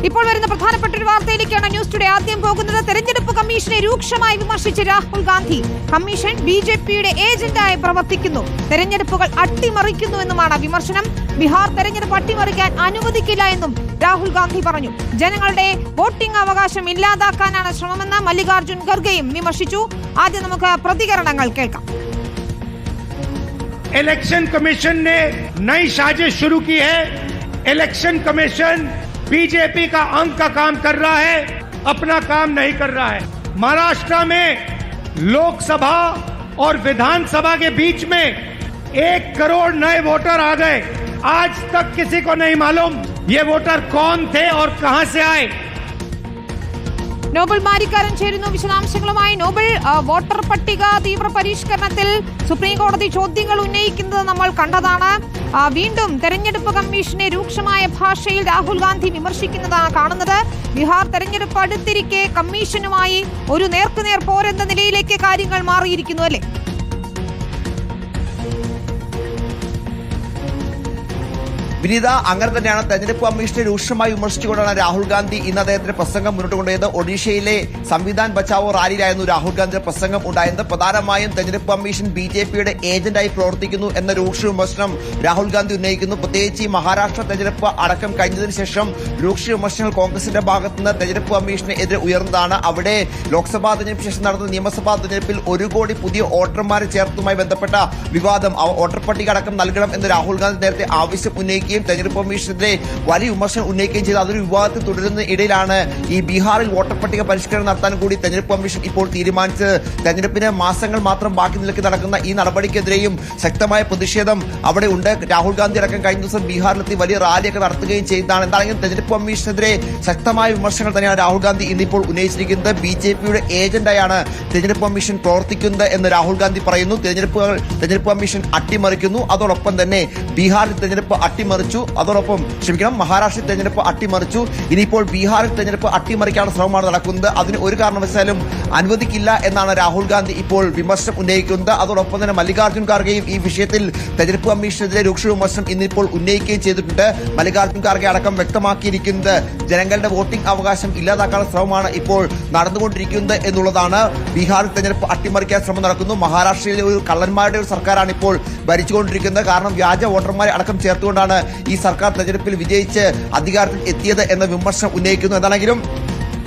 ഇപ്പോൾ വരുന്ന പ്രധാനപ്പെട്ട ഒരു വാർത്തയിലേക്കാണ് ന്യൂസ് ടുഡേ ആദ്യം പോകുന്നത്. തെരഞ്ഞെടുപ്പ് കമ്മീഷനെ രൂക്ഷമായി വിമർശിച്ച് രാഹുൽ ഗാന്ധി. കമ്മീഷൻ ബിജെപിയുടെ ഏജന്റായി പ്രവർത്തിക്കുന്നു, തെരഞ്ഞെടുപ്പുകൾ അട്ടിമറിക്കുന്നുവെന്നുമാണ് വിമർശനം. ബീഹാർ തെരഞ്ഞെടുപ്പ് അട്ടിമറിക്കാൻ അനുവദിക്കില്ല എന്നും രാഹുൽ ഗാന്ധി പറഞ്ഞു. ജനങ്ങളുടെ വോട്ടിംഗ് അവകാശം ഇല്ലാതാക്കാനാണ് ശ്രമമെന്ന് മല്ലികാർജുൻ ഖർഗെയും വിമർശിച്ചു. ആദ്യം നമുക്ക് പ്രതികരണങ്ങൾ കേൾക്കാം. इलेक्शन कमीशन ने नई साजिश शुरू की है। इलेक्शन कमीशन बीजेपी का अंग का काम कर रहा है, अपना काम नहीं कर रहा है। महाराष्ट्र में लोकसभा और विधानसभा के बीच में 1 करोड़ नए वोटर आ गए। आज तक किसी को नहीं मालूम ये वोटर कौन थे और कहां से आए। നോബൽ മാരിക്കാരൻ ചേരുന്നു വിശദാംശങ്ങളുമായി. നോബൽ, വോട്ടർ പട്ടിക തീവ്ര പരിഷ്കരണത്തിൽ സുപ്രീം കോടതി ചോദ്യങ്ങൾ ഉന്നയിക്കുന്നത് നമ്മൾ കണ്ടതാണ്. വീണ്ടും തെരഞ്ഞെടുപ്പ് കമ്മീഷനെ രൂക്ഷമായ ഭാഷയിൽ രാഹുൽ ഗാന്ധി വിമർശിക്കുന്നതാണ് കാണുന്നത്. ബീഹാർ തെരഞ്ഞെടുപ്പ് അടുത്തിരിക്കെ കമ്മീഷനുമായി ഒരു നേർക്കുനേർ പോരെന്ന നിലയിലേക്ക് കാര്യങ്ങൾ മാറിയിരിക്കുന്നു അല്ലേ? വിനീത, അങ്ങനെ തന്നെയാണ്. തെരഞ്ഞെടുപ്പ് കമ്മീഷനെ രൂക്ഷമായി വിമർശിച്ചുകൊണ്ടാണ് രാഹുൽ ഗാന്ധി ഇന്ന് അദ്ദേഹത്തിന്റെ പ്രസംഗം മുന്നോട്ട് കൊണ്ടുപോയത്. ഒഡീഷയിലെ സംവിധാൻ ബച്ചാവോ റാലിയിലായിരുന്നു രാഹുൽ ഗാന്ധിയുടെ പ്രസംഗം ഉണ്ടായത്. പ്രധാനമായും തെരഞ്ഞെടുപ്പ് കമ്മീഷൻ ബിജെപിയുടെ ഏജന്റായി പ്രവർത്തിക്കുന്നു എന്ന രൂക്ഷ വിമർശനം രാഹുൽ ഗാന്ധി ഉന്നയിക്കുന്നു. പ്രത്യേകിച്ച് ഈ മഹാരാഷ്ട്ര തെരഞ്ഞെടുപ്പ് അടക്കം കഴിഞ്ഞതിന് ശേഷം രൂക്ഷ വിമർശനങ്ങൾ കോൺഗ്രസിന്റെ ഭാഗത്തുനിന്ന് തെരഞ്ഞെടുപ്പ് കമ്മീഷന് എതിരെ ഉയർന്നതാണ്. അവിടെ ലോക്സഭാ തെരഞ്ഞെടുപ്പിന് ശേഷം നടന്ന നിയമസഭാ തെരഞ്ഞെടുപ്പിൽ 1 കോടി പുതിയ വോട്ടർമാരെ ചേർത്തുമായി ബന്ധപ്പെട്ട വിവാദം, വോട്ടർ പട്ടിക അടക്കം നൽകണം എന്ന് രാഹുൽ ഗാന്ധി നേരത്തെ ആവശ്യം ഉന്നയിക്കുകയും തെരഞ്ഞെടുപ്പ് കമ്മീഷനെതിരെ വലിയ വിമർശനം ഉന്നയിക്കുകയും ചെയ്തു. അതൊരു വിവാദത്തിൽ തുടരുന്ന ഇടയിലാണ് ഈ ബീഹാറിൽ വോട്ടർ പട്ടിക പരിഷ്കരണം നടത്താൻ കൂടി തെരഞ്ഞെടുപ്പ് കമ്മീഷൻ ഇപ്പോൾ തീരുമാനിച്ചത്. തെരഞ്ഞെടുപ്പിന് മാസങ്ങൾ മാത്രം ബാക്കി നിൽക്കി നടക്കുന്ന ഈ നടപടിക്കെതിരെയും ശക്തമായ പ്രതിഷേധം അവിടെ ഉണ്ട്. രാഹുൽ ഗാന്ധി അടക്കം കഴിഞ്ഞ ദിവസം ബീഹാറിലെത്തി വലിയ റാലിയൊക്കെ നടത്തുകയും ചെയ്തതാണ്. എന്താണെങ്കിലും തെരഞ്ഞെടുപ്പ് കമ്മീഷനെതിരെ ശക്തമായ വിമർശനങ്ങൾ തന്നെയാണ് രാഹുൽ ഗാന്ധി ഇന്നിപ്പോൾ ഉന്നയിച്ചിരിക്കുന്നത്. ബിജെപിയുടെ ഏജന്റായാണ് തെരഞ്ഞെടുപ്പ് കമ്മീഷൻ പ്രവർത്തിക്കുന്നത് എന്ന് രാഹുൽ ഗാന്ധി പറയുന്നു. തെരഞ്ഞെടുപ്പ് കമ്മീഷൻ അട്ടിമറിക്കുന്നു, അതോടൊപ്പം തന്നെ ബീഹാറിൽ തെരഞ്ഞെടുപ്പ് മഹാരാഷ്ട്രയിൽ തെരഞ്ഞെടുപ്പ് അട്ടിമറിച്ചു. ഇനിയിപ്പോൾ ബീഹാറിൽ തെരഞ്ഞെടുപ്പ് അട്ടിമറിക്കാനുള്ള ശ്രമമാണ് നടക്കുന്നത്. അതിന് ഒരു കാരണവശാലും അനുവദിക്കില്ല എന്നാണ് രാഹുൽ ഗാന്ധി ഇപ്പോൾ വിമർശനം ഉന്നയിക്കുന്നത്. അതോടൊപ്പം തന്നെ മല്ലികാർജുൻ ഖാർഗെയും ഈ വിഷയത്തിൽ തെരഞ്ഞെടുപ്പ് കമ്മീഷനെതിരെ രൂക്ഷ വിമർശനം ഇന്നിപ്പോൾ ഉന്നയിക്കുകയും ചെയ്തിട്ടുണ്ട്. മല്ലികാർജുൻ ഖാർഗെ അടക്കം വ്യക്തമാക്കിയിരിക്കുന്നത് ജനങ്ങളുടെ വോട്ടിംഗ് അവകാശം ഇല്ലാതാക്കാനുള്ള ശ്രമമാണ് ഇപ്പോൾ നടന്നുകൊണ്ടിരിക്കുന്നത് എന്നുള്ളതാണ്. ബീഹാറിൽ തെരഞ്ഞെടുപ്പ് അട്ടിമറിക്കാൻ ശ്രമം നടക്കുന്നു. മഹാരാഷ്ട്രയിലെ ഒരു കള്ളന്മാരുടെ ഒരു സർക്കാരാണ് ഇപ്പോൾ ഭരിച്ചുകൊണ്ടിരിക്കുന്നത്. കാരണം വ്യാജ വോട്ടർമാരെ അടക്കം ചേർത്തുകൊണ്ടാണ് ഈ സർക്കാർ തെരഞ്ഞെടുപ്പിൽ വിജയിച്ച് അധികാരത്തിൽ എത്തിയത് എന്ന വിമർശനം ഉന്നയിക്കുന്നു. എന്താണെങ്കിലും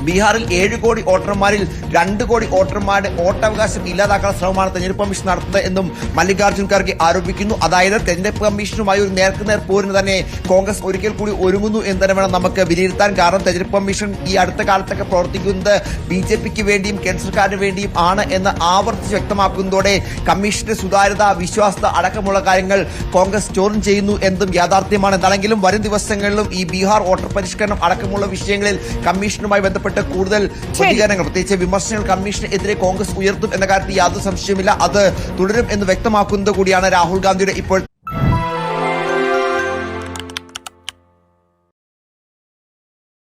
ബീഹാറിൽ 7 കോടി വോട്ടർമാരിൽ 2 കോടി വോട്ടർമാരുടെ വോട്ടവകാശം ഇല്ലാതാക്കാനുള്ള ശ്രമമാണ് തെരഞ്ഞെടുപ്പ് കമ്മീഷൻ നടത്തുന്നത് എന്നും മല്ലികാർജുൻ ഖാർഗെ ആരോപിക്കുന്നു. അതായത് തെരഞ്ഞെടുപ്പ് കമ്മീഷനുമായി ഒരു നേർക്കുനേർ പോരിന് തന്നെ കോൺഗ്രസ് ഒരിക്കൽ കൂടി ഒരുങ്ങുന്നു എന്ന് തന്നെ വേണം നമുക്ക് വിലയിരുത്താൻ. കാരണം തെരഞ്ഞെടുപ്പ് കമ്മീഷൻ ഈ അടുത്ത കാലത്തൊക്കെ പ്രവർത്തിക്കുന്നത് ബിജെപിക്ക് വേണ്ടിയും കേന്ദ്ര സർക്കാരിന് വേണ്ടിയും ആണ് എന്ന് ആവർത്തിച്ച് വ്യക്തമാക്കുന്നതോടെ കമ്മീഷന്റെ സുതാര്യത, വിശ്വാസ്യത അടക്കമുള്ള കാര്യങ്ങൾ കോൺഗ്രസ് ചോദ്യം ചെയ്യുന്നു എന്നതും യാഥാർത്ഥ്യമാണ്. എന്താണെങ്കിലും വരും ദിവസങ്ങളിലും ഈ ബീഹാർ വോട്ടർ പരിഷ്കരണം അടക്കമുള്ള വിഷയങ്ങളിൽ കമ്മീഷനുമായി ബന്ധപ്പെട്ട് കൂടുതൽ പ്രതികരണങ്ങൾ, പ്രത്യേകിച്ച് വിമർശനങ്ങൾ കമ്മീഷനെതിരെ കോൺഗ്രസ് ഉയർത്തും എന്ന കാര്യത്തിൽ യാതൊരു സംശയമില്ല. അത് തുടരും എന്ന് വ്യക്തമാക്കുന്നത് കൂടിയാണ് രാഹുൽ ഗാന്ധിയുടെ ഇപ്പോൾ